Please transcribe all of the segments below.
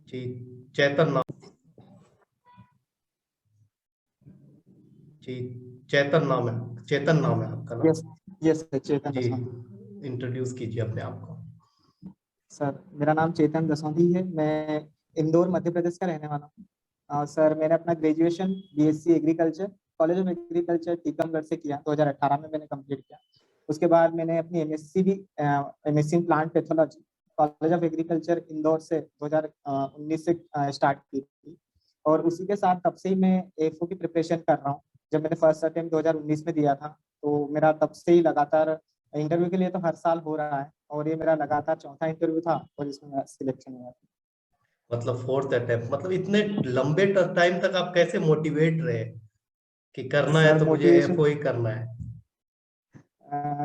जी, चेतन नाम। जी, चेतन नाम है आपका नाम। यस, यस चेतन जी, दसौंधी। इंट्रोड्यूस कीजिए अपने आप को। सर मेरा नाम चेतन दसौंधी है, मैं इंदौर मध्य प्रदेश का रहने वाला हूँ। सर मैंने अपना graduation BSc agriculture college of agriculture Tikamgarh से किया, 2018 में मैंने कंप्लीट किया। उसके बाद मैंने अपनी एमएससी भी MSc in plant pathology college of agriculture Indore से 2019 से स्टार्ट की थी। और उसी के साथ तब से ही मैं एफओ की प्रिपरेशन कर रहा हूँ। जब मैंने फर्स्ट अटेम्प्ट 2019 में दिया था, तो मेरा तब से ही लगातार इंटरव्यू के लिए तो हर साल हो रहा है, और ये मेरा लगातार चौथा इंटरव्यू था और इसमें मेरा सिलेक्शन हुआ था। मतलब फोर्थ अटेम्प्ट, मतलब इतने लंबे टाइम तक आप कैसे मोटिवेट रहे कि करना है सर तो मुझे मोटिवेशन, एफओ ही करना है?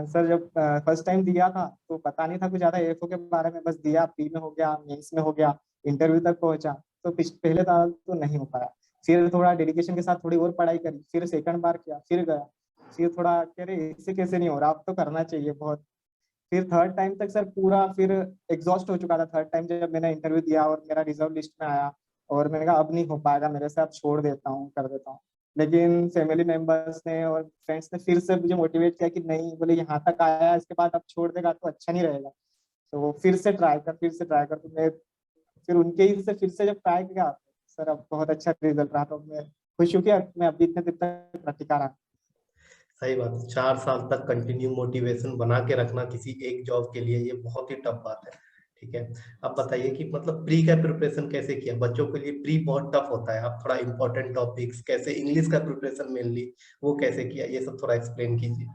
सर जब फर्स्ट टाइम दिया था तो पता नहीं था कुछ ज्यादा एफओ के बारे में, बस दिया, प्री में हो गया, मेंस में हो गया, इंटरव्यू तक पहुंचा। तो पहले साल तो नहीं हो पाया। फिर थोड़ा डेडिकेशन के साथ थोड़ी और पढ़ाई करी, फिर सेकंड बार किया, फिर गया। फिर थोड़ा कह रहे इससे कैसे नहीं हो रहा, अब तो करना चाहिए बहुत। फिर थर्ड टाइम तक सर पूरा फिर एग्जॉस्ट हो चुका था। थर्ड टाइम जब मैंने इंटरव्यू दिया और मेरा रिजर्व लिस्ट में आया, और मैंने कहा अब नहीं हो पाएगा मेरे से, अब छोड़ देता हूँ, कर देता हूँ। लेकिन फैमिली मेंबर्स ने और फ्रेंड्स ने फिर से मुझे मोटिवेट किया कि नहीं, बोले यहाँ तक आया है, इसके बाद अब छोड़ देगा तो अच्छा नहीं रहेगा। तो फिर से ट्राई कर, फिर से ट्राई कर, तो मैं फिर उनके ही से फिर से जब ट्राई किया, सर अब बहुत अच्छा रिजल्ट रहा। तो मैं खुश हूँ कि मैं अभी इतने दिन तक टिका रहा। सही बात है, 4 साल तक कंटिन्यू मोटिवेशन बना के रखना किसी एक जॉब के लिए, ये बहुत ही टफ बात है। ठीक है। अब बताइए कि मतलब प्री का प्रिपरेशन कैसे किया? बच्चों के लिए प्री बहुत टफ होता है, आप थोड़ा इंपॉर्टेंट टॉपिक्स कैसे, इंग्लिश का प्रिपरेशन मेनली, वो कैसे किया, ये सब थोड़ा एक्सप्लेन कीजिए।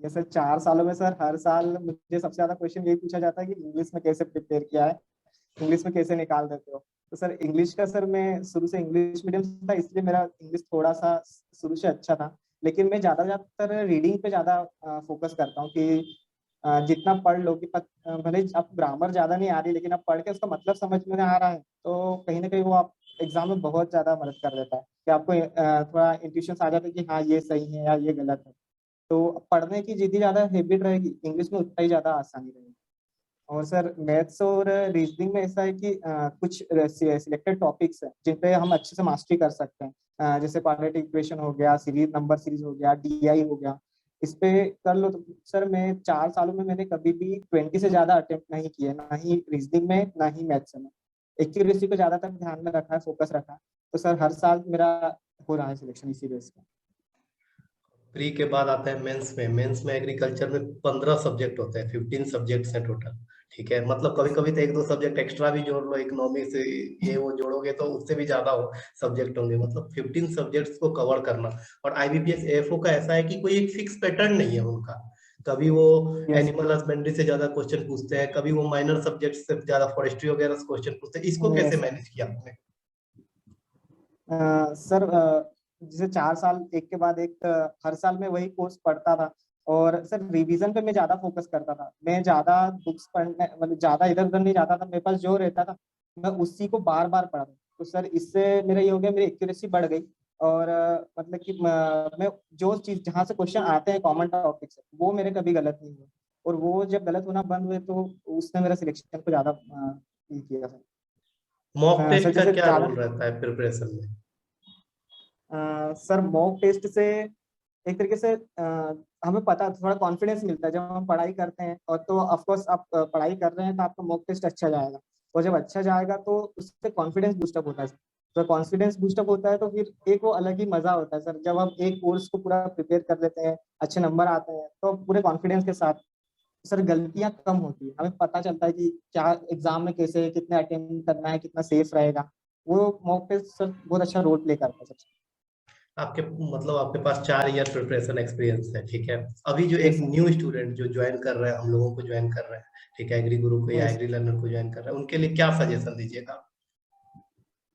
ये सर 4 सालों में सर हर साल मुझे सबसे ज्यादा क्वेश्चन यही पूछा जाता है कि इंग्लिश में कैसे प्रिपेयर किया है, इंग्लिश में कैसे निकाल देते हो। तो सर इंग्लिश का, सर मैं शुरू से इंग्लिश मीडियम से था, इसलिए मेरा इंग्लिश थोड़ा सा शुरू से अच्छा था। लेकिन मैं ज्यादातर रीडिंग पे ज्यादा फोकस करता हूँ कि जितना पढ़ लो कि भले आपको ग्रामर ज्यादा नहीं आ रही, लेकिन आप पढ़ के उसका मतलब समझ में आ रहा है, तो कहीं ना कहीं वो आप एग्जाम में बहुत ज्यादा मदद कर देता है कि आपको थोड़ा इंट्यूशन आ जाता है कि हाँ ये सही है या ये गलत है। तो पढ़ने की जितनी ज्यादा हैबिट रहेगी, इंग्लिश में उतना ही ज्यादा आसानी रहेगी। और सर मैथ्स और रीजनिंग में ऐसा है कि कुछ सिलेक्टेड टॉपिक्स हैं जिन पे हम अच्छे से मास्टरी कर सकते हैं। जैसे क्वाड्रेटिक इक्वेशन हो गया, सीरीज नंबर सीरीज हो गया, डीआई हो गया, इस पे कर लो। तो सर मैं 4 सालों में मैंने कभी भी 20 से ज्यादा अटेम्प्ट नहीं किए, ना ही रीजनिंग में ना ही मैथ्स में। एक्यूरेसी को ज्यादातर ध्यान में रखा है, फोकस रखा है। तो सर हर साल मेरा हो रहा है सिलेक्शन इसी बेस पे। प्री के बाद आता है मेंस में। मेंस में एग्रीकल्चर में 15 सब्जेक्ट होते हैं, 15 सब्जेक्ट्स हैं टोटल। ठीक है, मतलब कभी कभी तो एक दो सब्जेक्ट एक्स्ट्रा भी जोड़ लो, इकोनॉमिक्स ये वो जोड़ोगे तो उससे भी ज्यादा हो सब्जेक्ट होंगे। मतलब 15 सब्जेक्ट्स को कवर करना। और आईबीपीएस एएफओ का ऐसा है कि कोई एक फिक्स पैटर्न नहीं है उनका। कभी वो यस। एनिमल हस्बेंड्री से ज्यादा क्वेश्चन पूछते हैं, कभी वो माइनर सब्जेक्ट से ज्यादा फॉरेस्ट्री वगैरह से क्वेश्चन पूछते हैं। इसको कैसे यस मैनेज किया आपने? सर जैसे 4 साल एक के बाद एक, हर साल में वही कोर्स पढ़ता था। और सर रिवीजन पे मैं ज्यादा फोकस करता था, मैं ज्यादा बुक्स पढ़ने मतलब ज्यादा इधर उधर नहीं जाता था, मेरे पास जो रहता था मैं उसी को बार बार पढ़ा। तो सर इससे मेरा ये हो गया, मेरी एक्यूरेसी बढ़ गई। और मतलब कि मैं जो चीज जहाँ से क्वेश्चन आते हैं कॉमन टॉपिक से, वो मेरे कभी गलत नहीं हुए। और वो जब गलत होना बंद हुए तो उसने मेरा सिलेक्शन को ज्यादा ये किया सर। मॉक सर टेस्ट का जैसे क्या ज्यादा रोल रहता है प्रिपरेशन में? सर मॉक टेस्ट से एक तरीके से हमें पता, थोड़ा कॉन्फिडेंस मिलता है जब हम पढ़ाई करते हैं। और तो ऑफ कोर्स आप पढ़ाई कर रहे हैं तो आपका मॉक टेस्ट अच्छा जाएगा, और जब अच्छा जाएगा तो उससे कॉन्फिडेंस बूस्टअप होता है। तो कॉन्फिडेंस बूस्टअप होता है तो फिर एक वो अलग ही मजा होता है सर, जब हम एक कोर्स को पूरा प्रिपेयर कर लेते हैं, अच्छे नंबर आते हैं, तो पूरे कॉन्फिडेंस के साथ सर गलतियां कम होती है, हमें पता चलता है कि क्या एग्जाम में कैसे कितने अटेम्प्ट करना है, कितना सेफ रहेगा। वो मॉक टेस्ट सर बहुत अच्छा रोल प्ले करता है सर। आपके मतलब आपके पास 4 ईयर प्रिपरेशन एक्सपीरियंस है। ठीक है। अभी जो एक यस सर। न्यू स्टूडेंट जो ज्वाइन कर रहा है, हम लोगों को ज्वाइन कर रहा है, ठीक है, एग्री गुरु को या यस एग्री लर्नर को ज्वाइन कर रहा है, उनके लिए क्या सजेशन दीजिएगा?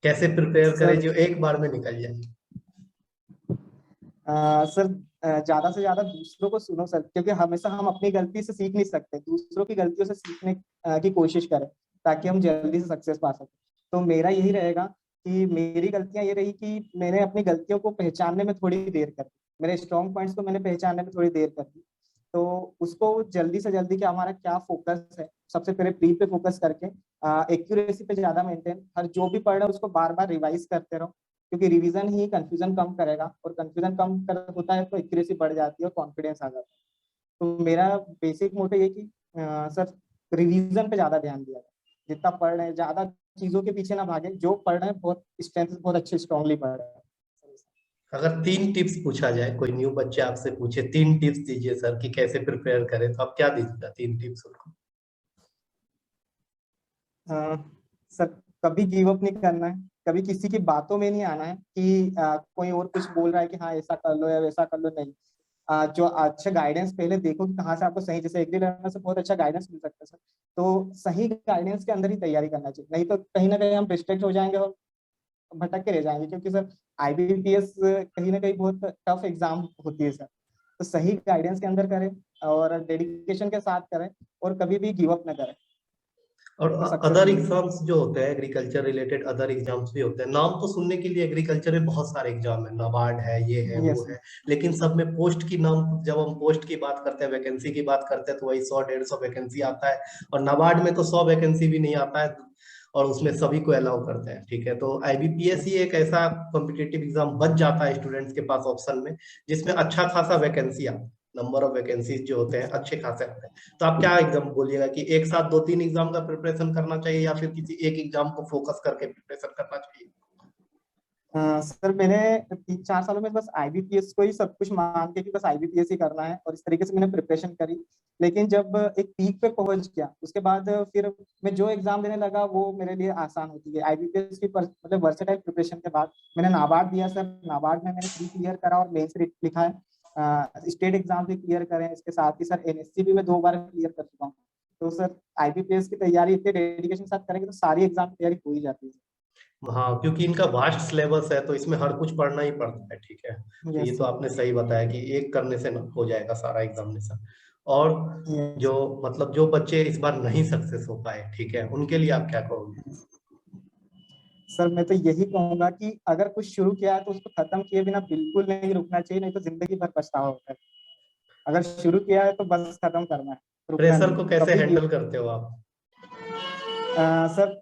कैसे प्रिपेयर करें सर। जो एक बार में निकल जाए? सर ज्यादा से ज्यादा दूसरों को सुनो सर, क्योंकि हमेशा हम अपनी गलती से सीख नहीं सकते, दूसरों की गलतियों से सीखने की कोशिश करें, ताकि हम जल्दी से सक्सेस पा सकें। तो मेरा यही रहेगा कि मेरी गलतियां ये रही कि मैंने अपनी गलतियों को पहचानने में थोड़ी देर कर दी, मेरे स्ट्रॉन्ग पॉइंट्स को मैंने पहचानने में थोड़ी देर कर दी। तो उसको जल्दी से जल्दी कि हमारा क्या फोकस है, सबसे पहले प्री पे फोकस करके एक्यूरेसी पे ज्यादा मेंटेन, हर जो भी पढ़ रहे हो उसको बार बार रिवाइज करते रहो, क्योंकि रिवीजन ही कंफ्यूजन कम करेगा, और कंफ्यूजन कम कर होता है तो एक्यूरेसी बढ़ जाती है और कॉन्फिडेंस आ जाता है। तो मेरा बेसिक मोटो ये कि सर रिवीजन पे ज्यादा ध्यान दिया जाए, जितना पढ़ रहे हैं ज्यादा चीजों के पीछे ना भागे, जो पढ़ रहे हैं बहुत स्ट्रेंथ बहुत अच्छे स्ट्रांगली पढ़ रहे हैं। अगर 3 टिप्स पूछा जाए, कोई न्यू बच्चे आपसे पूछे 3 टिप्स दीजिए सर कि कैसे प्रिपेयर करें, तो आप क्या दीजिएगा 3 टिप्स उनको? अ, सर कभी गिव अप नहीं करना है, कभी किसी की बातों में नहीं आना है कि कोई और कुछ बोल रहा है कि हाँ ऐसा कर लो या वैसा कर लो, नहीं। जो अच्छा गाइडेंस पहले देखो कि कहाँ से आपको सही, जैसे एग्री लर्नर से बहुत अच्छा गाइडेंस मिल सकता है सर, तो सही गाइडेंस के अंदर ही तैयारी करना चाहिए, नहीं तो कहीं ना कहीं हम डिस्ट्रैक्ट हो जाएंगे और भटक के रह जाएंगे, क्योंकि सर आईबीपीएस कहीं ना कहीं बहुत टफ एग्जाम होती है सर। तो सही गाइडेंस के अंदर करें और डेडिकेशन के साथ करें, और कभी भी गिव अप ना करें, और तो सक्सेस अदर मिलेगी। एग्जाम्स जो होते हैं, एग्रीकल्चर रिलेटेड अदर एग्जाम्स भी होते हैं, नाम तो सुनने के लिए एग्रीकल्चर में बहुत सारे एग्जाम है, नाबार्ड है, ये है वो यस। है, लेकिन सब में पोस्ट की नाम, जब हम पोस्ट की बात करते हैं, वैकेंसी की बात करते हैं, तो वही 100-150 वैकेंसी आता है, और नाबार्ड में तो 100 वैकेंसी भी नहीं आता है, और उसमें सभी को अलाउ करते हैं। ठीक है, तो आईबीपीएस ही यस। एक ऐसा कॉम्पिटिटिव एग्जाम बच जाता है स्टूडेंट्स के पास ऑप्शन में, जिसमें अच्छा खासा वैकेंसी आता है, नंबर ऑफ वैकेंसीज जो होते हैं अच्छे खासे आते हैं। तो आप क्या एकदम बोलिएगा कि एक साथ 2-3 एग्जाम का प्रिपरेशन करना चाहिए, या फिर किसी एक एग्जाम को फोकस करके प्रिपरेशन करना चाहिए? सर मैंने 3-4 सालों में बस आईबीपीएस को ही सब कुछ मान के कि बस आईबीपीएस ही करना है, और इस तरीके से मैंने प्रिपरेशन करी। लेकिन जब एक पीक पे पहुंच गया उसके बाद फिर मैं जो एग्जाम देने लगा वो मेरे लिए आसान होती है। आईबीपीएस की मतलब वर्सेटाइल प्रिपरेशन के बाद मैंने नाबार्ड दिया सर, नाबार्ड में मैंने प्री क्लियर करा और मेंस लिखा है। स्टेट एग्जाम भी क्लियर करे, इसके साथ ही सर एनएससी भी मैं 2 बार क्लियर कर चुका हूँ। तो सर आईबीपीएस की तैयारी इतने डेडिकेशन के साथ करेंगे तो सारी एग्जाम की तैयारी हो ही जाती है। हाँ, क्योंकि इनका वास्ट सिलेबस है, तो इसमें हर कुछ पढ़ना ही पड़ता है। ठीक है, तो ये यस तो सर। आपने सही बताया कि एक करने से ना हो जाएगा सारा एग्जामिनेशन। और यस। जो मतलब जो बच्चे इस बार नहीं सक्सेस हो पाए, ठीक है, उनके लिए आप क्या कहोगे? सर मैं तो यही कहूंगा कि अगर कुछ शुरू किया है तो उसको खत्म किए बिना बिल्कुल नहीं रुकना चाहिए, नहीं तो जिंदगी भर पछतावा होता है। अगर शुरू किया है तो बस खत्म करना है, रुकना प्रेशर नहीं को कैसे कभी भी। हैंडल करते हो आप? सर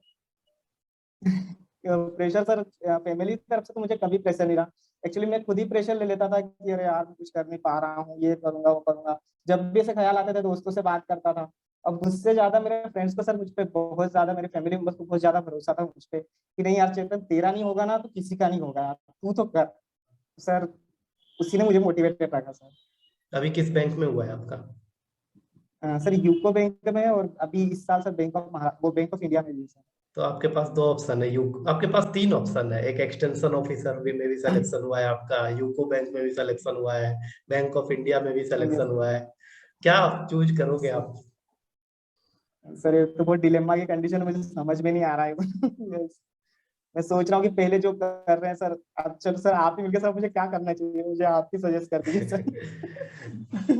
प्रेशर सर फैमिली की तरफ से तो मुझे कभी प्रेशर नहीं रहा। एक्चुअली मैं खुद ही प्रेशर ले लेता था कि अरे यार मैं कुछ कर नहीं पा रहा हूँ, ये करूंगा वो करूंगा। जब भी ऐसे ख्याल आते थे दोस्तों से बात करता था। अब मुझसे ज्यादा मेरे फ्रेंड्स को सर मुझ पे बहुत ज्यादा, मेरे फैमिली मेंबर्स को बहुत ज्यादा भरोसा था मुझ पे कि नहीं यार चेतन तेरा नहीं होगा ना तो किसी का नहीं होगा यार, तू तो कर। सर उसी ने मुझे मोटिवेटेड रखा सर। अभी किस बैंक में हुआ है आपका? सर यूको बैंक में है, और अभी इस साल सर बैंक ऑफ इंडिया में भी है, सर। तो आपके पास 2 ऑप्शन है, यू आपके पास 3 ऑप्शन है, एक एक्सटेंशन ऑफिसर भी में भी सिलेक्शन हुआ है आपका, यूको बैंक में भी सिलेक्शन हुआ है, बैंक ऑफ इंडिया में भी यस सिलेक्शन हुआ है, क्या चूज करोगे सर। आप? सर ये तो बहुत डिलेमा की कंडीशन है, मुझे समझ में नहीं आ रहा है। Yes. मैं सोच रहा हूँ कि पहले जो कर रहे हैं सर, अब चलो सर आप ही मिलकर सर मुझे क्या करना चाहिए, मुझे आप ही सजेस्ट कर दीजिए सर। आपके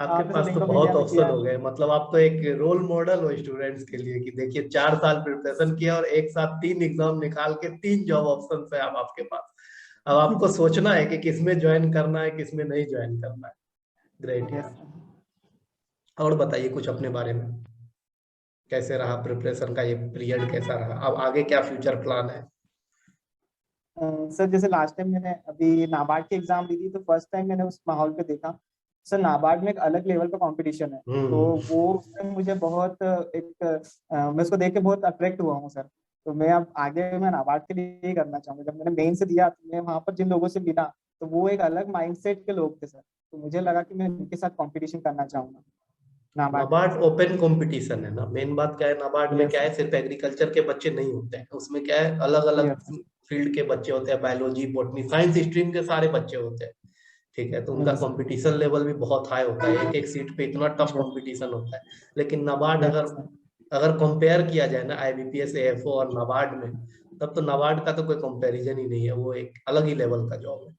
आपने सर पास तो बैंक ऑफ बहुत इंडिया में ऑप्शन किया हो है। गए, मतलब आप तो एक रोल मॉडल हो स्टूडेंट्स के लिए कि देखिए 4 साल प्रिपरेशन किया और एक साथ 3 एग्जाम निकाल के 3 जॉब ऑप्शन है अब आपके पास। अब आपको सोचना है कि किसमें ज्वाइन करना है, किसमें नहीं ज्वाइन करना है। Great yes. यार। और बताइए कुछ अपने बारे में, कैसे रहा प्रिपरेशन का ये पीरियड, कैसा रहा, अब आगे क्या फ्यूचर प्लान है? सर जैसे लास्ट टाइम मैंने अभी नाबार्ड की एग्जाम दी थी तो फर्स्ट टाइम मैंने उस माहौल पे देखा। सर नाबार्ड में एक अलग लेवल का कंपटीशन है, तो हम्म। वो उसमें मुझे बहुत एक मैं उसको देख के बहुत अट्रैक्ट हुआ हूँ सर। तो मैं अब आगे मैं नाबार्ड के लिए ही करना चाहूंगा। जब मैंने मेन से दिया तो मैं वहां पर जिन लोगों से मिला तो वो एक अलग माइंडसेट के लोग थे सर, तो मुझे लगा कि मैं उनके साथ कंपटीशन करना चाहूंगा नाबार्ड के नाबार्ड लिए। ओपन कंपटीशन है ना, मेन बात क्या है, नाबार्ड में यस क्या सर। है, सिर्फ एग्रीकल्चर के बच्चे नहीं होते हैं, उसमें क्या है, अलग अलग यस फील्ड के बच्चे होते हैं, बायोलॉजी, बॉटनी, साइंस स्ट्रीम के सारे बच्चे होते हैं। ठीक है, तो उनका यस कंपटीशन लेवल भी बहुत हाई होता है, एक एक सीट पे इतना टफ कंपटीशन होता है। लेकिन नाबार्ड यस अगर सर। अगर कंपेयर किया जाए ना आईबीपीएस, एएफओ और नाबार्ड में, तब तो नाबार्ड का तो कोई कंपैरिजन ही नहीं है, वो एक अलग ही लेवल का जॉब है।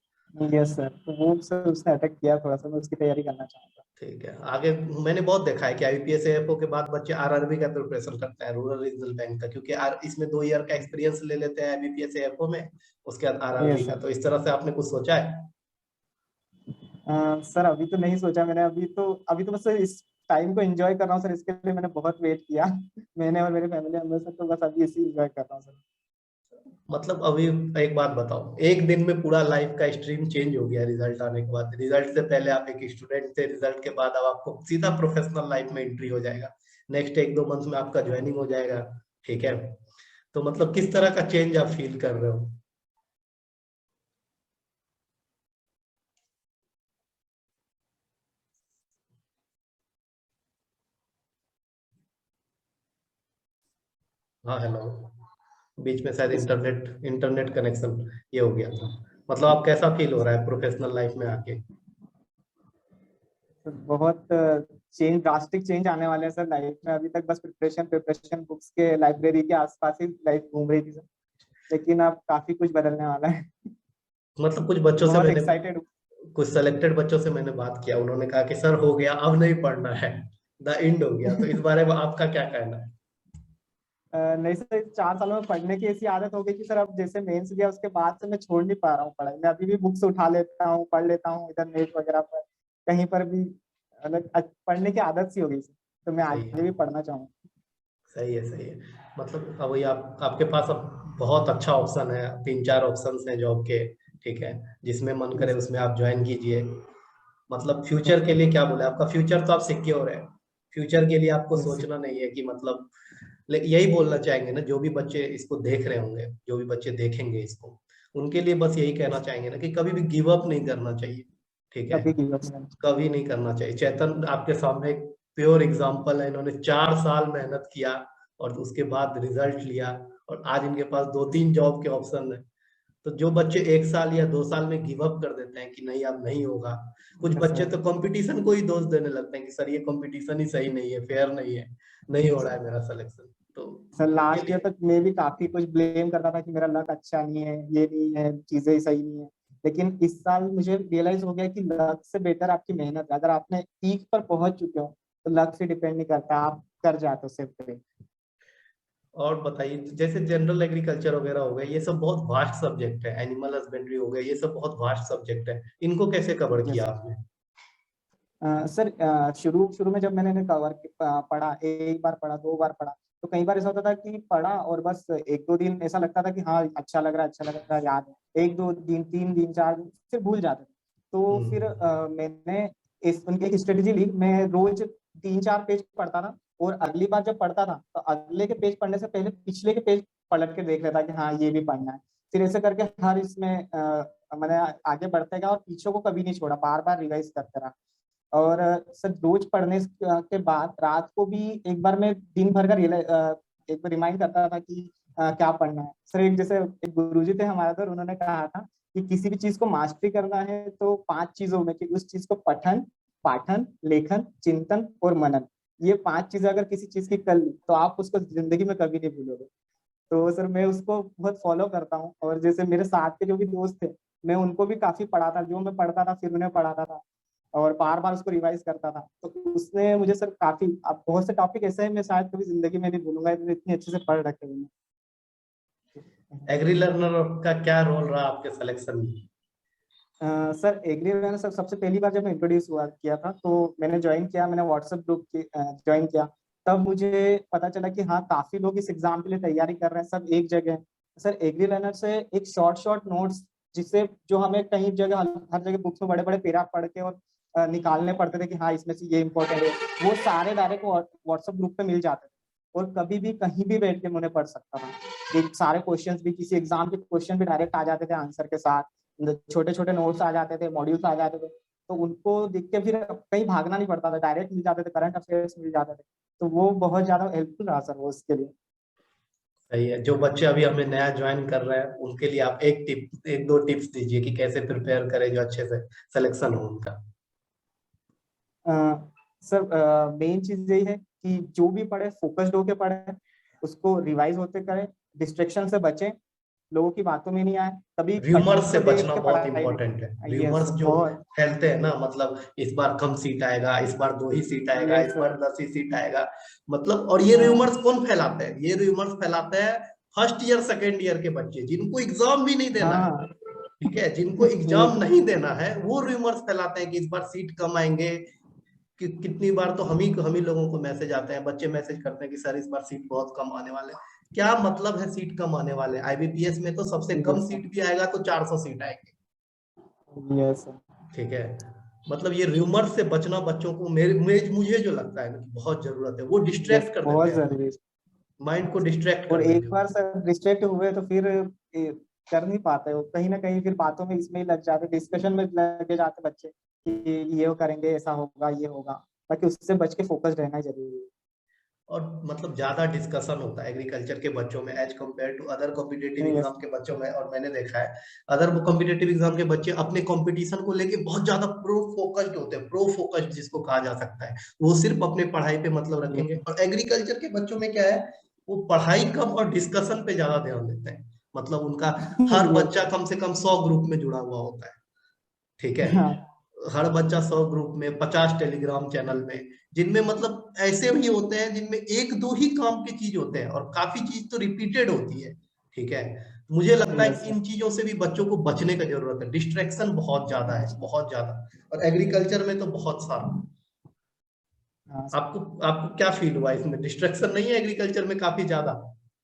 यस सर, तो वो सर उसने अटैक किया थोड़ा सा, मैं उसकी तैयारी करना चाहूंगा। ठीक है, आगे मैंने बहुत देखा है कि आईपीएस एएफओ के बाद बच्चे आरआरबी का प्रिपरेशन करते हैं, रूरल रीजनल बैंक का, क्योंकि इसमें 2 ईयर का एक्सपीरियंस ले लेते हैं आईबीपीएस एएफओ में, उसके बाद आरआरबी यस का। सर। तो इस तरह से आपने कुछ सोचा है? सर अभी तो नहीं सोचा मैंने, अभी तो बस इस टाइम को एंजॉय कर रहा हूँ सर, इसके लिए मैंने बहुत वेट किया मैंने और मेरे फैमिली मेंबर से, तो बस अभी इसी एंजॉय कर रहा हूँ सर। मतलब अभी एक बात बताओ, एक दिन में पूरा लाइफ का स्ट्रीम चेंज हो गया रिजल्ट आने के बाद। रिजल्ट से पहले आप एक स्टूडेंट थे, रिजल्ट के बाद अब आपको सीधा प्रोफेशनल लाइफ में एंट्री हो जाएगा। नेक्स्ट 1-2 मंथ में आपका ज्वाइनिंग हो जाएगा, ठीक है। तो मतलब किस तरह का चेंज आप फील कर रहे हो? हाँ हेलो, बीच में शायद इंटरनेट इंटरनेट कनेक्शन ये हो गया था। मतलब आप कैसा फील हो रहा है प्रोफेशनल लाइफ में आके? तो बहुत चेंज, ड्रास्टिक चेंज आने वाले हैं सर लाइफ में। अभी तक बस प्रिपरेशन प्रिपरेशन, बुक्स के लाइब्रेरी के आसपास ही लाइफ घूम रही थी सर, लेकिन अब काफी कुछ बदलने वाला है। मतलब कुछ बच्चों से बहुत मैंने, एक्साइटेड हूँ। कुछ सेलेक्टेड बच्चों से मैंने बात किया, उन्होंने कहा कि सर हो गया, अब नहीं पढ़ना है, द एंड हो गया। तो इस बारे में आपका क्या कहना है? नहीं सर, 4 सालों में पढ़ने की ऐसी आदत हो गई कि सर अब जैसे मेंस गया उसके बाद से मैं छोड़ नहीं पा रहा हूँ पढ़ाई। मैं अभी भी बुक्स उठा लेता हूँ, पढ़ लेता हूँ इधर नेट वगैरह पर, कहीं पर भी। अलग पढ़ने की आदत सी हो गई सर, तो मैं सही आगे है, भी पढ़ना चाहूँ। सही है, सही है। मतलब अब ये आप, आपके पास अब बहुत अच्छा ऑप्शन है, 3-4 ऑप्शंस हैं जॉब के, ठीक है। जिसमें मन करे उसमें आप ज्वाइन कीजिए। मतलब फ्यूचर के लिए क्या बोले, आपका फ्यूचर तो आप सिक्योर है। फ्यूचर के लिए आपको सोचना नहीं है कि मतलब, यही बोलना चाहेंगे ना जो भी बच्चे इसको देख रहे होंगे, जो भी बच्चे देखेंगे इसको, उनके लिए बस यही कहना चाहेंगे ना कि कभी भी गिव अप नहीं करना चाहिए, ठीक है। कभी गिव अप नहीं। कभी नहीं करना चाहिए। चेतन आपके सामने एक प्योर एग्जाम्पल है, इन्होंने 4 साल मेहनत किया और उसके बाद रिजल्ट लिया, और आज इनके पास 2-3 जॉब के ऑप्शन है। तो जो बच्चे 1 साल या 2 साल में गिव अप कर देते हैं कि नहीं अब नहीं होगा, कुछ यस बच्चे सर। तो कंपटीशन को ही दोष देने लगते हैं कि सर ये कंपटीशन ही सही नहीं है, फेयर नहीं है, नहीं हो रहा है मेरा सिलेक्शन। तो सर उनके लास्ट ईयर लिए तक मैं भी काफी कुछ ब्लेम करता था कि मेरा लक अच्छा नहीं है, ये नहीं है, चीजें सही नहीं है। लेकिन इस साल मुझे रियलाइज हो गया कि लक से बेटर आपकी मेहनत है। अगर आपने पीक पर पहुंच चुके हो तो लक से डिपेंड नहीं करता, आप कर जाते हो सिर्फ। और बताइए, जैसे जनरल एग्रीकल्चर वगैरह हो गया, ये सब बहुत वास्ट सब्जेक्ट है, एनिमल हस्बेंड्री हो गया, ये सब बहुत वास्ट सब्जेक्ट है, इनको कैसे कवर किया यस आपने? सर, शुरू शुरू में जब मैंने इन्हें कवर पढ़ा, एक बार पढ़ा, 2 बार पढ़ा, तो कई बार ऐसा होता था कि पढ़ा और बस 1-2 दिन ऐसा लगता था कि हाँ अच्छा लग रहा है, अच्छा लग रहा है, याद है। 1-2 दिन, 3 दिन, 4 दिन, फिर भूल जाते थे। तो फिर हम्म। मैंने इस उनकी एक स्ट्रेटेजी ली। मैं रोज 3-4 पेज पढ़ता था, और अगली बार जब पढ़ता था तो अगले के पेज पढ़ने से पहले पिछले के पेज पलट के देख लेता कि हाँ ये भी पढ़ना है। फिर ऐसे करके हर इसमें मैंने आगे बढ़ते गया और पीछे को कभी नहीं छोड़ा, बार बार रिवाइज करते रहा। और सर रोज पढ़ने के बाद रात को भी एक बार मैं दिन भर का एक बार रिमाइंड करता था कि क्या पढ़ना है। सर एक जैसे एक गुरुजी थे हमारे, तो उन्होंने कहा था कि किसी भी चीज को मास्टरी करना है तो 5 चीजों में, कि उस चीज को पठन, पाठन, लेखन, चिंतन और मनन, ये 5 चीजें अगर किसी चीज की कर ली तो आप उसको जिंदगी में कभी नहीं भूलोगे। तो सर मैं उसको बहुत फॉलो करता हूँ। और जैसे मेरे साथ के जो भी दोस्त थे, मैं उनको भी काफी पढ़ाता, जो मैं पढ़ता था फिर उन्हें पढ़ाता था, और बार बार उसको रिवाइज करता था। तो उसने मुझे सर काफी, अब बहुत से टॉपिक ऐसे हैं मैं शायद कभी जिंदगी में नहीं भूलूंगा, इतने अच्छे से पढ़ रखे हैं मैंने। एग्री लर्नर का क्या रोल रहा आपके सिलेक्शन में? सर एग्री मैंने सर सबसे पहली बार जब मैं इंट्रोड्यूस हुआ किया था तो मैंने ज्वाइन किया, मैंने व्हाट्सएप ग्रुप ज्वाइन किया। तब मुझे पता चला कि हाँ काफी लोग इस एग्जाम के लिए तैयारी कर रहे हैं, सब एक जगह हैं। सर एग्री रनर से एक शॉर्ट शॉर्ट नोट्स, जिससे जो हमें कहीं जगह हर जगह बुक्स में बड़े बड़े पेरा पढ़ के और निकालने पड़ते थे कि हाँ इसमें से ये इंपॉर्टेंट है, वो सारे डायरेक्ट व्हाट्सएप ग्रुप पे मिल जाते थे। और कभी भी कहीं भी बैठ के मैं उन्हें पढ़ सकता था। ये सारे क्वेश्चंस भी, किसी एग्जाम के क्वेश्चन भी डायरेक्ट आ जाते थे आंसर के साथ, छोटे छोटे नोट्स आ जाते थे, मॉड्यूल्स आ जाते थे। तो उनको देख के फिर कहीं भागना नहीं पड़ता था, डायरेक्ट मिल जाते थे, करंट अफेयर्स मिल जाते थे। तो वो बहुत ज्यादा हेल्पफुल रहा सर वो उसके लिए। सही है। जो बच्चे अभी हमें नया ज्वाइन कर रहे हैं उनके लिए आप एक टिप, 1-2 टिप्स दीजिए कि कैसे प्रिपेयर करें जो अच्छे से सिलेक्शन हो उनका। अ, सर मेन चीज यही है कि जो भी पढ़े फोकस्ड होके पढ़े, उसको रिवाइज होते करें, डिस्ट्रेक्शन से बचें, लोगों की बातों में नहीं आए, कभी र्यूमर्स से कंडीशन देख बचना के बहुत पढ़ाई इंपॉर्टेंट है। नहीं। यस र्यूमर्स जो बहुत। फैलते हैं ना, मतलब इस बार कम सीट आएगा, इस बार 2 ही सीट आएगा, यस इस बार सर। 10 ही सीट आएगा, मतलब। और ये हाँ र्यूमर्स कौन फैलाते हैं? ये र्यूमर्स फैलाते हैं फर्स्ट ईयर सेकेंड ईयर के बच्चे, जिनको एग्जाम भी नहीं देना है, हाँ ठीक है। जिनको ये एग्जाम नहीं देना है वो र्यूमर्स फैलाते हैं कि इस बार सीट कम आएंगे, कितनी बार तो हम ही लोगों को मैसेज आते हैं, बच्चे मैसेज करते हैं कि सर इस बार सीट बहुत कम आने वाले हैं। क्या मतलब है सीट कम आने वाले? आईबीपीएस में तो सबसे कम यस सीट भी आएगा तो 400 सीट आएगी। Sir, yes sir. ठीक है, मतलब ये र्यूमर से बचना बच्चों को मुझे जो लगता है ना कि बहुत जरूरत है, वो यस, डिस्ट्रैक्ट कर देते बहुत हैं, जरूरी है। माइंड को हाँ सर। डिस्ट्रैक्ट और कर देते एक हैं। बार सर डिस्ट्रैक्ट हुए तो फिर कर नहीं पाते हो, कहीं ना कहीं फिर बातों में इसमें ही लग जाते, डिस्कशन में लगे जाते बच्चे कि ये करेंगे, ऐसा होगा, ये होगा। बाकी उससे बच के फोकस रहना ही जरूरी है। और मतलब ज्यादा डिस्कशन होता है एग्रीकल्चर के बच्चों में as compare to other competitive yes. Exam के बच्चों में। और मैंने देखा है अदर कॉम्पिटेटिव एग्जाम के बच्चे अपने कंपटीशन को लेके बहुत ज्यादा प्रो फोकस्ड होते हैं, प्रो फोकस्ड जिसको कहा जा सकता है। वो सिर्फ अपने पढ़ाई पे मतलब रखेंगे। यस। और एग्रीकल्चर के बच्चों में क्या है, वो पढ़ाई कम और डिस्कशन पे ज्यादा ध्यान देते हैं। मतलब उनका हर यस। बच्चा कम से कम 100 ग्रुप में जुड़ा हुआ होता है। ठीक है, हाँ हर बच्चा 100 ग्रुप में, 50 टेलीग्राम चैनल में, जिनमें मतलब ऐसे भी होते हैं जिनमें एक दो ही काम की चीज होते हैं और काफी चीज तो रिपीटेड होती है। ठीक है, मुझे लगता है यस कि सर। इन चीजों से भी बच्चों को बचने की जरूरत है। डिस्ट्रैक्शन बहुत ज्यादा है, बहुत ज्यादा। और एग्रीकल्चर में तो बहुत सारा। हाँ आपको आपको क्या फील हुआ इसमें? डिस्ट्रैक्शन नहीं है एग्रीकल्चर में काफी ज्यादा?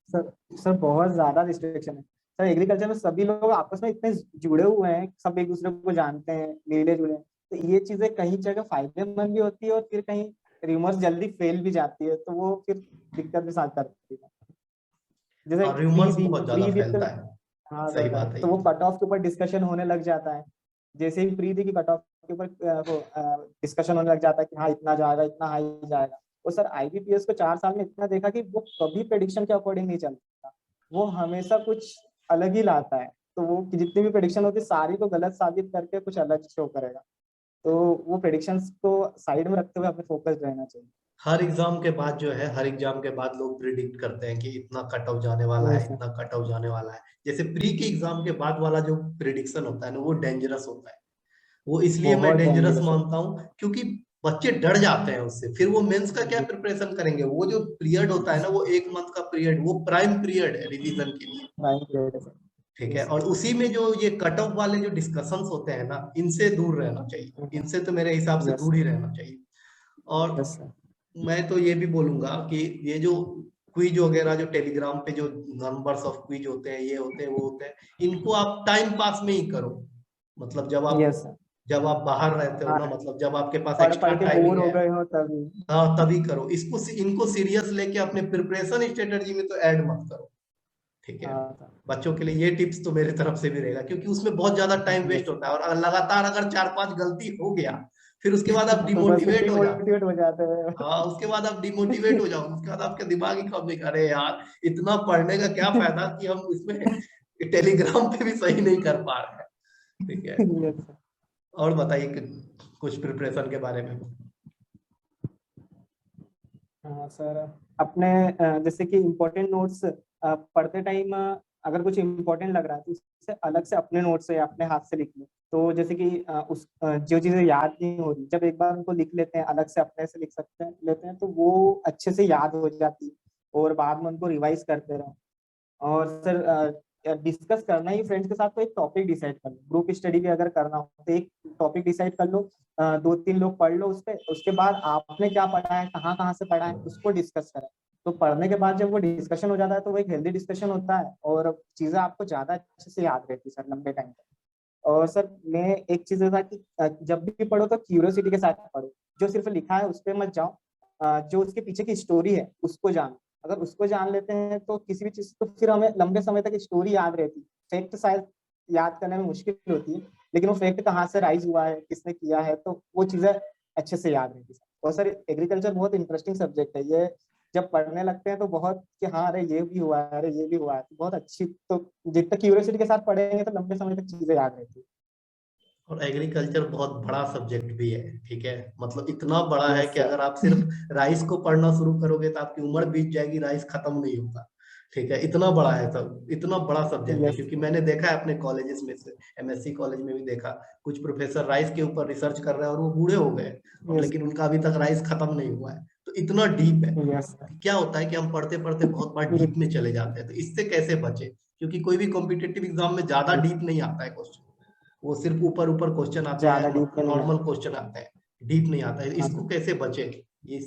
सर। सर बहुत ज्यादा रिस्ट्रिक्शन है सर, एग्रीकल्चर में सभी लोग आपस में इतने जुड़े हुए हैं, सब एक दूसरे को जानते हैं, मिले जुले हैं। तो ये चीजें कहीं जगह फायदेमंद भी होती है और फिर कहीं रिमर्स जल्दी फेल भी जाती है, तो वो फिर दिक्कत भी साथ करती है। जैसे और प्री र्यूमर्स दी, बहुत ज्यादा प्री दी तो फैलता है। हाँ सही सर, बात है तो ये। वो कट ऑफ के ऊपर डिस्कशन होने लग जाता है। जैसे ही प्री दी की कट ऑफ के ऊपर वो डिस्कशन होने लग जाता है कि हाँ इतना जाएगा, इतना हाई जाएगा। और सर आईबीपीएस को 4 साल में इतना देखा कि वो कभी प्रेडिक्शन के अकॉर्डिंग नहीं चलता, वो हमेशा कुछ अलग ही लाता है। तो वो जितनी भी प्रेडिक्शन होती है सारी को गलत साबित करके कुछ अलग शो करेगा। तो वो प्रेडिक्शंस को साइड में रखते हुए अपने फोकस रहना चाहिए। हर एग्जाम के बाद जो है, हर एग्जाम के बाद लोग प्रिडिक्ट करते हैं कि इतना कट ऑफ जाने वाला है, यस सर। इतना कट ऑफ जाने वाला है। जैसे प्री के एग्जाम के बाद वाला जो प्रिडिक्शन होता है ना, वो डेंजरस होता है। वो इसलिए मैं बहुत डेंजरस डेंजरस है। मानता हूँ क्योंकि बच्चे डर जाते हैं उससे। फिर वो मेंस का क्या प्रिपरेशन करेंगे? वो जो पीरियड होता है ना, वो 1 मंथ का पीरियड, वो प्राइम पीरियड है रिवीजन के लिए। नाइन ग्रेड है सर। ठीक है, यस और उसी में जो ये कट ऑफ वाले जो डिस्कशंस होते हैं ना, इनसे दूर रहना चाहिए। इनसे तो मेरे हिसाब से यस दूर ही रहना चाहिए। और यस सर। मैं तो ये भी बोलूंगा कि ये जो क्विज वगैरह जो टेलीग्राम पे जो नंबर्स ऑफ क्विज होते हैं, ये होते हैं, वो होते हैं, इनको आप टाइम पास में ही करो। मतलब यस सर। जब आप बाहर रहते हो हाँ, ना, मतलब जब आपके पास पढ़ एक्स्ट्रा पढ़ के टाइमिंग बोर हो है, गए हो तभी। हाँ तभी करो इसको। इनको सीरियस लेके अपने प्रिपरेशन स्ट्रेटजी में तो ऐड मत करो। ठीक है, हाँ बच्चों के लिए ये टिप्स तो मेरे तरफ से भी रहेगा, क्योंकि उसमें बहुत ज्यादा टाइम वेस्ट यस। होता है। और लगातार अगर 4-5 गलती हो गया, फिर उसके बाद आप तो बस फिर डिमोटिवेट हो जाओ। डिमोटिवेट हो जाते हैं। हाँ, उसके बाद आप डिमोटिवेट हो जाओ, उसके बाद आपका दिमाग ही काम नहीं कर रहे यार, इतना पढ़ने का क्या फायदा कि हम इसमें टेलीग्राम पे भी सही नहीं कर पा रहे हैं। ठीक है, यस सर। और बताइए कुछ प्रिपरेशन के बारे में। हाँ सर, अपने जैसे कि इम्पोर्टेंट नोट्स पढ़ते टाइम अगर कुछ इम्पोर्टेंट लग रहा है तो उससे अलग से अपने नोट्स से अपने हाथ से लिख लो। तो जैसे कि जो चीजें याद नहीं हो रही, जब एक बार उनको लिख लेते हैं, अलग से अपने से लिख सकते हैं लेते हैं, तो वो अच्छे से याद हो जाती है और बाद में उनको रिवाइज करते रहो। और सर डिस्कस करना ही फ्रेंड्स के साथ, तो एक टॉपिक डिसाइड कर लो। ग्रुप स्टडी भी अगर करना हो तो एक टॉपिक डिसाइड कर लो, 2-3 लोग पढ़ लो उस पर, उसके बाद आपने क्या पढ़ा है, कहाँ कहाँ से पढ़ा है, उसको डिस्कस करें। तो पढ़ने के बाद जब वो डिस्कशन हो जाता है तो वो एक हेल्दी डिस्कशन होता है और चीजें आपको ज्यादा अच्छे से याद रहती है सर लंबे टाइम तक। और सर मैं एक चीज था कि जब भी पढ़ो तो क्यूरियोसिटी के साथ पढ़ो। जो सिर्फ लिखा है उस पर मत जाओ, जो उसके पीछे की स्टोरी है उसको जानो। अगर उसको जान लेते हैं तो किसी भी चीज तो फिर हमें लंबे समय तक स्टोरी याद रहती है। फैक्ट शायद याद करने में मुश्किल होती है, लेकिन वो फैक्ट कहाँ से राइज हुआ है, किसने किया है, तो वो चीजें अच्छे से याद रहती है। और सर एग्रीकल्चर बहुत इंटरेस्टिंग सब्जेक्ट है ये। जब पढ़ने लगते हैं तो बहुत कि हाँ अरे ये भी हुआ है, अरे ये भी हुआ है, तो बहुत अच्छी। तो जितना क्यूरियोसिटी के साथ पढ़ेंगे तो लंबे समय तक चीजें याद रहती है। और एग्रीकल्चर बहुत बड़ा सब्जेक्ट भी है। ठीक है, मतलब इतना बड़ा है यस कि सर। अगर आप सिर्फ राइस को पढ़ना शुरू करोगे तो आपकी उम्र बीत जाएगी, राइस खत्म नहीं होगा। ठीक है, इतना बड़ा है सब, इतना बड़ा सब्जेक्ट है। यस। क्योंकि मैंने देखा है अपने कॉलेजेस में से, एमएससी कॉलेज में भी देखा, कुछ प्रोफेसर राइस के ऊपर रिसर्च कर रहे हैं और वो बूढ़े हो गए, और यस। लेकिन उनका अभी तक राइस खत्म नहीं हुआ है। तो इतना डीप है यस कि क्या होता है कि हम पढ़ते पढ़ते बहुत बार डीप में चले जाते हैं। तो इससे कैसे बचे? क्योंकि कोई भी कॉम्पिटेटिव एग्जाम में ज्यादा डीप नहीं आता है क्वेश्चन, वो सिर्फ ऊपर ऊपर क्वेश्चन आते हैं, ज्यादा डीप में नहीं नॉर्मल आता। क्वेश्चन आते हैं। डीप नहीं आता है, हाँ इसको कैसे बचे ये?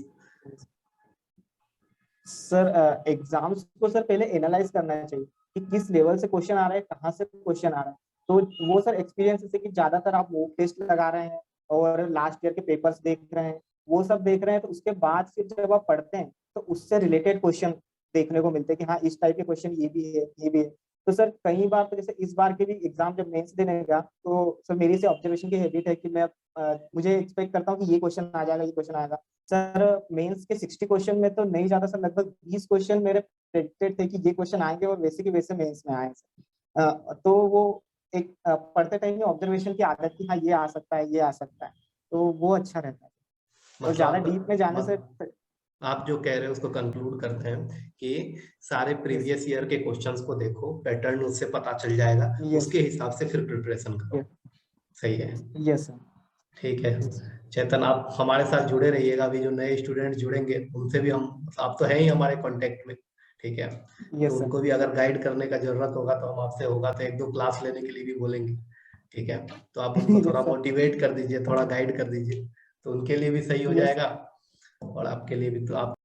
सर, एग्जाम्स को सर पहले एनालाइज करना चाहिए कि किस लेवल से क्वेश्चन आ रहा है, कहाँ से क्वेश्चन आ रहा है। तो वो सर एक्सपीरियंस जैसे कि ज्यादातर आप मॉक टेस्ट लगा रहे हैं और लास्ट ईयर के पेपर्स देख रहे हैं, वो सब देख रहे हैं, तो उसके बाद फिर जब आप पढ़ते हैं तो उससे रिलेटेड क्वेश्चन देखने को मिलते हैं कि हाँ इस टाइप के क्वेश्चन ये भी है, ये भी है। तो सर कई बार तो जैसे इस बार के भी एग्जाम जब मेंस देने गया तो सर मेरी से ऑब्जर्वेशन की हैबिट है कि मैं मुझे एक्सपेक्ट करता हूँ कि ये क्वेश्चन आ जाएगा, ये क्वेश्चन आएगा। सर मेंस के 60 क्वेश्चन में तो नहीं ज्यादा सर, लगभग 20 क्वेश्चन मेरे प्रेडिक्टेड थे कि ये क्वेश्चन आएंगे और वैसे के वैसे मेंस में आए सर। तो वो एक पढ़ते टाइम में ऑब्जर्वेशन की आदत की, हाँ ये आ सकता है, ये आ सकता है, तो वो अच्छा रहता है। और मतलब ज्यादा डीप में जाने से। आप जो कह रहे हो उसको कंक्लूड करते हैं कि सारे यस प्रीवियस ईयर के क्वेश्चंस को देखो, पैटर्न उससे पता चल जाएगा, यस उसके हिसाब से फिर प्रिपरेशन करो। सही है। Yes sir. ठीक है चेतन, आप हमारे साथ जुड़े रहिएगा, अभी जो नए स्टूडेंट जुड़ेंगे उनसे भी हम, आप तो हैं ही हमारे कांटेक्ट में, ठीक है, तो यस सर। उनको भी अगर गाइड करने का जरूरत होगा तो हम आपसे होगा तो एक दो क्लास लेने के लिए भी बोलेंगे, ठीक है, तो आप उनको थोड़ा यस सर। मोटिवेट कर दीजिए, थोड़ा गाइड कर दीजिए, तो उनके लिए भी सही हो यस जाएगा और आपके लिए भी। तो आप